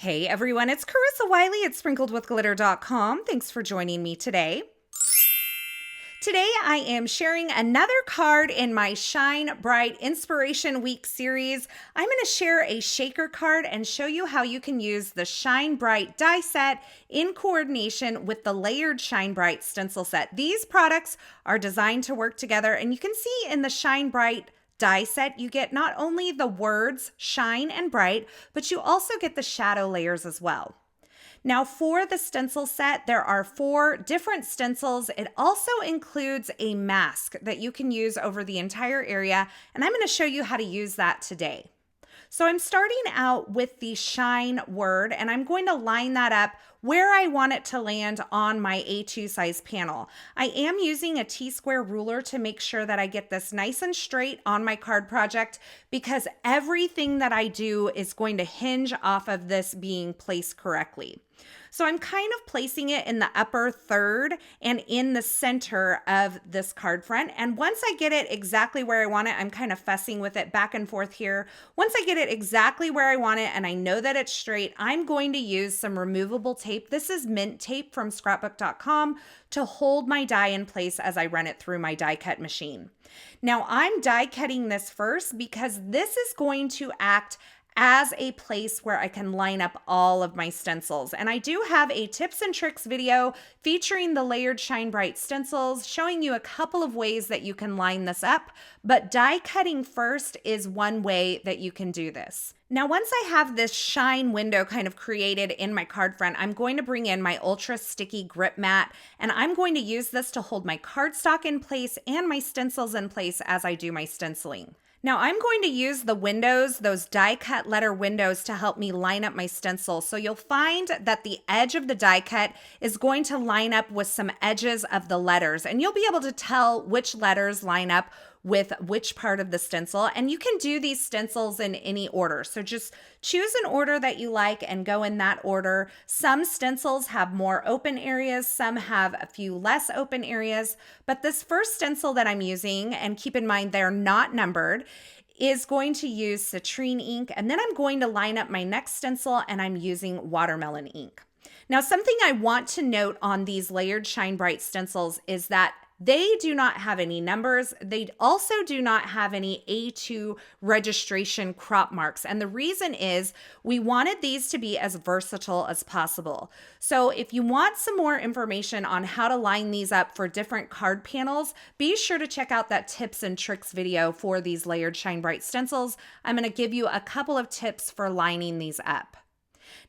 Hey everyone, it's Carissa Wiley at sprinkledwithglitter.com. Thanks for joining me today. Today I am sharing another card in my Shine Bright Inspiration Week series. I'm going to share a shaker card and show you how you can use the Shine Bright die set in coordination with the layered Shine Bright stencil set. These products are designed to work together, and you can see in the Shine Bright die set, you get not only the words shine and bright, but you also get the shadow layers as well. Now for the stencil set, there are 4 different stencils. It also includes a mask that you can use over the entire area, and I'm going to show you how to use that today. So I'm starting out with the shine word, and I'm going to line that up where I want it to land on my A2 size panel. I am using a T-square ruler to make sure that I get this nice and straight on my card project, because everything that I do is going to hinge off of this being placed correctly. So I'm kind of placing it in the upper third and in the center of this card front. And once I get it exactly where I want it, I'm kind of fussing with it back and forth here. Once I get it exactly where I want it and I know that it's straight, I'm going to use some removable tape. This is mint tape from scrapbook.com to hold my die in place as I run it through my die cut machine. Now I'm die cutting this first because this is going to act as a place where I can line up all of my stencils. And I do have a tips and tricks video featuring the layered Shine Bright stencils, showing you a couple of ways that you can line this up, but die cutting first is one way that you can do this. Now, once I have this shine window kind of created in my card front, I'm going to bring in my ultra sticky grip mat, and I'm going to use this to hold my cardstock in place and my stencils in place as I do my stenciling. Now I'm going to use the windows, those die cut letter windows, to help me line up my stencil. So you'll find that the edge of the die cut is going to line up with some edges of the letters, and you'll be able to tell which letters line up with which part of the stencil. And you can do these stencils in any order. So just choose an order that you like and go in that order. Some stencils have more open areas, some have a few less open areas, but this first stencil that I'm using, and keep in mind they're not numbered, is going to use citrine ink. And then I'm going to line up my next stencil, and I'm using watermelon ink. Now, something I want to note on these layered Shine Bright stencils is that they do not have any numbers. They also do not have any A2 registration crop marks. And the reason is we wanted these to be as versatile as possible. So if you want some more information on how to line these up for different card panels, be sure to check out that tips and tricks video for these layered Shine Bright stencils. I'm going to give you a couple of tips for lining these up.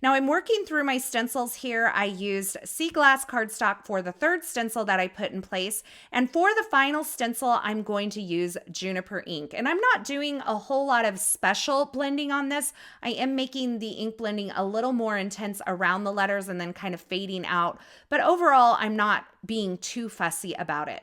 Now I'm working through my stencils here. I used sea glass cardstock for the third stencil that I put in place. And for the final stencil, I'm going to use juniper ink. And I'm not doing a whole lot of special blending on this. I am making the ink blending a little more intense around the letters and then kind of fading out. But overall, I'm not being too fussy about it.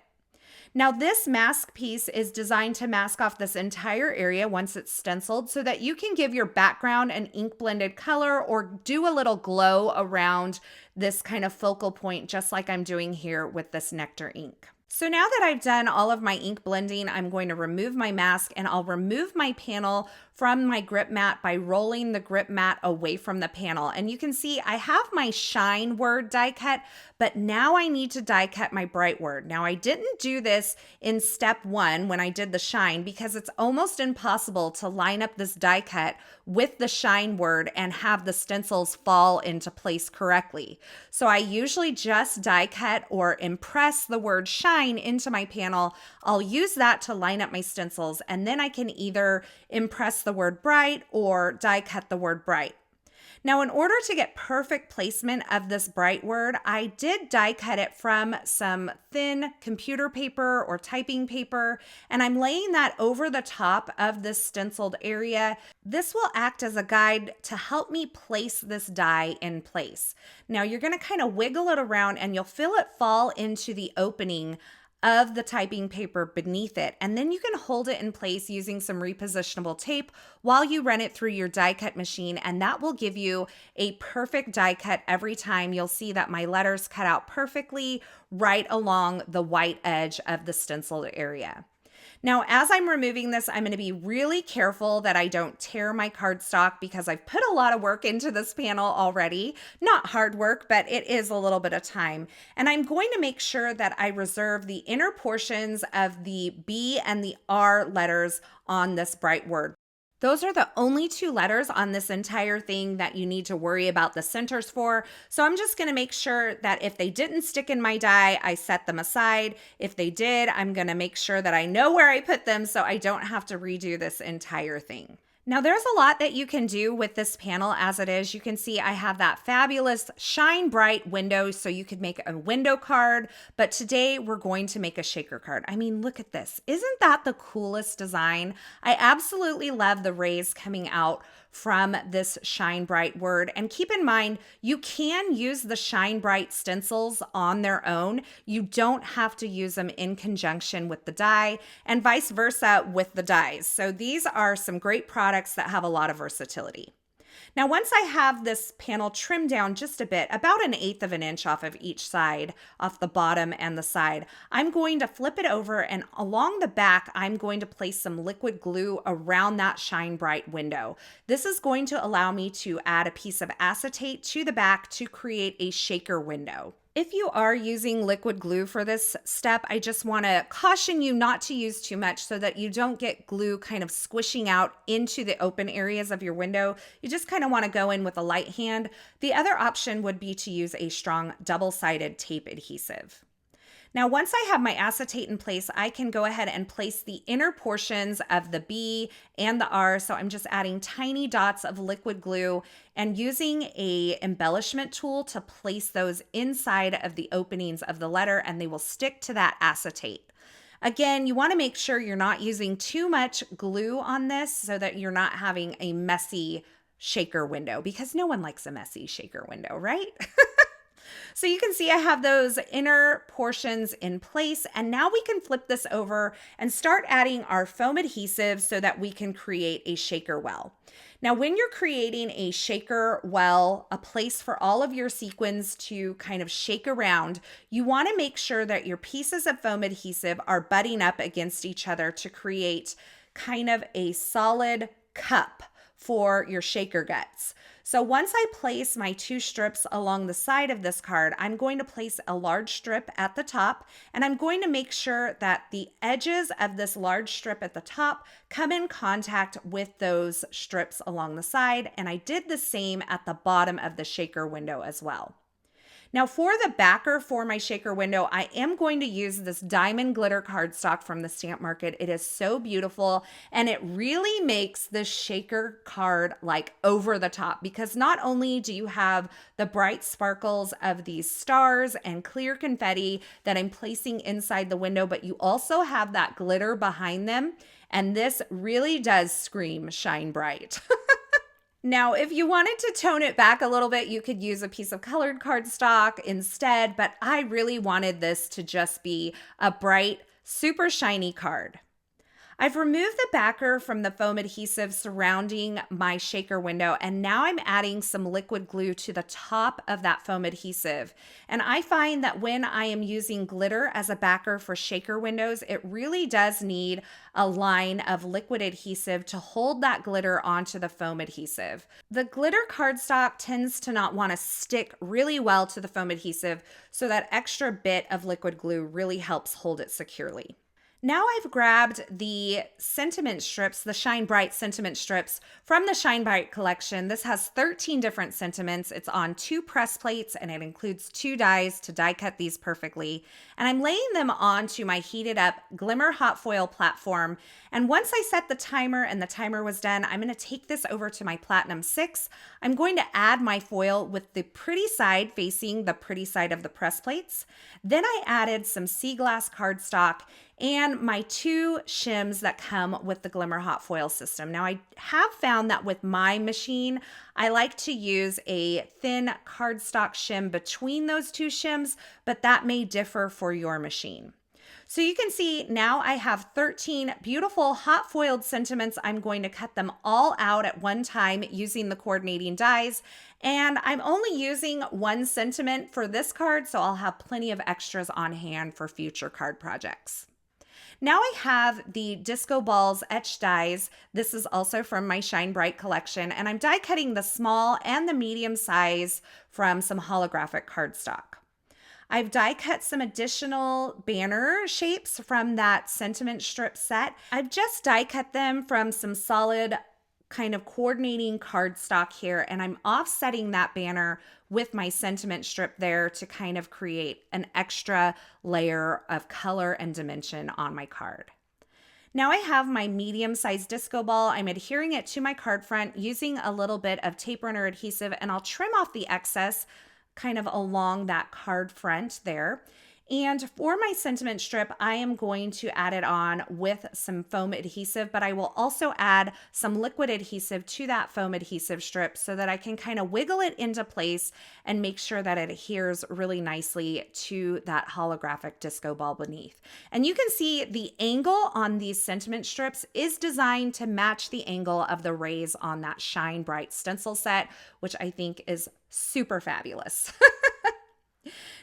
Now this mask piece is designed to mask off this entire area once it's stenciled so that you can give your background an ink blended color or do a little glow around this kind of focal point, just like I'm doing here with this nectar ink. So now that I've done all of my ink blending, I'm going to remove my mask, and I'll remove my panel from my grip mat by rolling the grip mat away from the panel. And you can see I have my shine word die cut, but now I need to die cut my bright word. Now I didn't do this in step 1 when I did the shine because it's almost impossible to line up this die cut with the shine word and have the stencils fall into place correctly. So I usually just die cut or impress the word shine into my panel. I'll use that to line up my stencils, and then I can either impress the word bright or die cut the word bright. Now, in order to get perfect placement of this bright word, I did die cut it from some thin computer paper or typing paper, and I'm laying that over the top of this stenciled area. This will act as a guide to help me place this die in place. Now, you're going to kind of wiggle it around and you'll feel it fall into the opening of the typing paper beneath it. And then you can hold it in place using some repositionable tape while you run it through your die cut machine. And that will give you a perfect die cut every time. You'll see that my letters cut out perfectly right along the white edge of the stenciled area. Now, as I'm removing this, I'm going to be really careful that I don't tear my cardstock because I've put a lot of work into this panel already. Not hard work, but it is a little bit of time. And I'm going to make sure that I reserve the inner portions of the B and the R letters on this bright word. Those are the only two letters on this entire thing that you need to worry about the centers for. So I'm just going to make sure that if they didn't stick in my die, I set them aside. If they did, I'm going to make sure that I know where I put them so I don't have to redo this entire thing. Now there's a lot that you can do with this panel as it is. You can see I have that fabulous shine bright window, so you could make a window card, but today we're going to make a shaker card. I mean, look at this. Isn't that the coolest design? I absolutely love the rays coming out from this shine bright word. And keep in mind, you can use the shine bright stencils on their own. You don't have to use them in conjunction with the die, and vice versa with the dies. So these are some great products that have a lot of versatility. Now, once I have this panel trimmed down just a bit, about 1/8 of an inch off of each side, off the bottom and the side, I'm going to flip it over, and along the back, I'm going to place some liquid glue around that shine bright window. This is going to allow me to add a piece of acetate to the back to create a shaker window. If you are using liquid glue for this step, I just want to caution you not to use too much so that you don't get glue kind of squishing out into the open areas of your window. You just kind of want to go in with a light hand. The other option would be to use a strong double-sided tape adhesive. Now, once I have my acetate in place, I can go ahead and place the inner portions of the B and the R. So I'm just adding tiny dots of liquid glue and using a embellishment tool to place those inside of the openings of the letter, and they will stick to that acetate. Again, you want to make sure you're not using too much glue on this so that you're not having a messy shaker window, because no one likes a messy shaker window, right? So you can see I have those inner portions in place, and now we can flip this over and start adding our foam adhesive so that we can create a shaker well. Now, when you're creating a shaker well, a place for all of your sequins to kind of shake around, you want to make sure that your pieces of foam adhesive are butting up against each other to create kind of a solid cup for your shaker guts. So once I place my 2 strips along the side of this card, I'm going to place a large strip at the top, and I'm going to make sure that the edges of this large strip at the top come in contact with those strips along the side, and I did the same at the bottom of the shaker window as well. Now, for the backer for my shaker window, I am going to use this diamond glitter cardstock from the Stamp Market. It is so beautiful, and it really makes the shaker card like over the top, because not only do you have the bright sparkles of these stars and clear confetti that I'm placing inside the window, but you also have that glitter behind them, and this really does scream shine bright. Now, if you wanted to tone it back a little bit, you could use a piece of colored cardstock instead, but I really wanted this to just be a bright, super shiny card. I've removed the backer from the foam adhesive surrounding my shaker window, and now I'm adding some liquid glue to the top of that foam adhesive. And I find that when I am using glitter as a backer for shaker windows, it really does need a line of liquid adhesive to hold that glitter onto the foam adhesive. The glitter cardstock tends to not want to stick really well to the foam adhesive, so that extra bit of liquid glue really helps hold it securely. Now I've grabbed the sentiment strips, the Shine Bright sentiment strips from the Shine Bright collection. This has 13 different sentiments. It's on 2 press plates, and it includes 2 dies to die cut these perfectly. And I'm laying them onto my heated up Glimmer hot foil platform. And once I set the timer and the timer was done, I'm going to take this over to my Platinum 6. I'm going to add my foil with the pretty side facing the pretty side of the press plates. Then I added some sea glass cardstock and my 2 shims that come with the Glimmer hot foil system. Now, I have found that with my machine, I like to use a thin cardstock shim between those 2 shims, but that may differ for your machine. So you can see now I have 13 beautiful hot foiled sentiments. I'm going to cut them all out at one time using the coordinating dies. And I'm only using 1 sentiment for this card, so I'll have plenty of extras on hand for future card projects. Now I have the Disco Balls etch dies. This is also from my Shine Bright collection, and I'm die cutting the small and the medium size from some holographic cardstock. I've die cut some additional banner shapes from that sentiment strip set. I've just die cut them from some solid kind of coordinating cardstock here, and I'm offsetting that banner with my sentiment strip there to kind of create an extra layer of color and dimension on my card. Now I have my medium-sized disco ball. I'm adhering it to my card front using a little bit of tape runner adhesive, and I'll trim off the excess kind of along that card front there. And for my sentiment strip, I am going to add it on with some foam adhesive, but I will also add some liquid adhesive to that foam adhesive strip so that I can kind of wiggle it into place and make sure that it adheres really nicely to that holographic disco ball beneath. And you can see the angle on these sentiment strips is designed to match the angle of the rays on that Shine Bright stencil set, which I think is super fabulous.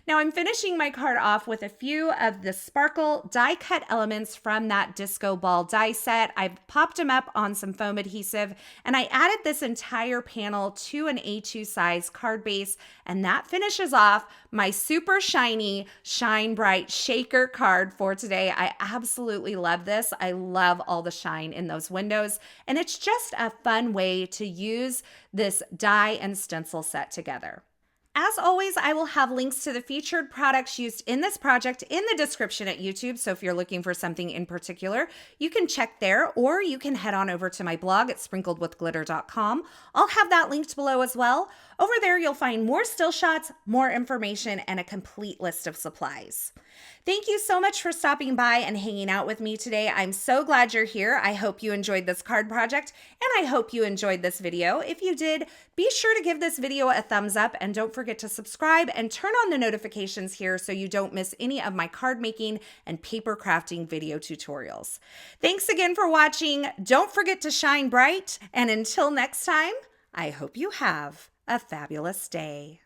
Now I'm finishing my card off with a few of the sparkle die cut elements from that disco ball die set. I've popped them up on some foam adhesive, and I added this entire panel to an A2 size card base, and that finishes off my super shiny Shine Bright shaker card for today. I absolutely love this. I love all the shine in those windows, and it's just a fun way to use this die and stencil set together. As always, I will have links to the featured products used in this project in the description at YouTube, so if you're looking for something in particular, you can check there, or you can head on over to my blog at sprinkledwithglitter.com. I'll have that linked below as well. Over there, you'll find more still shots, more information, and a complete list of supplies. Thank you so much for stopping by and hanging out with me today. I'm so glad you're here. I hope you enjoyed this card project, and I hope you enjoyed this video. If you did, be sure to give this video a thumbs up, and don't forget to subscribe and turn on the notifications here so you don't miss any of my card making and paper crafting video tutorials. Thanks again for watching. Don't forget to shine bright, and until next time, I hope you have a fabulous day.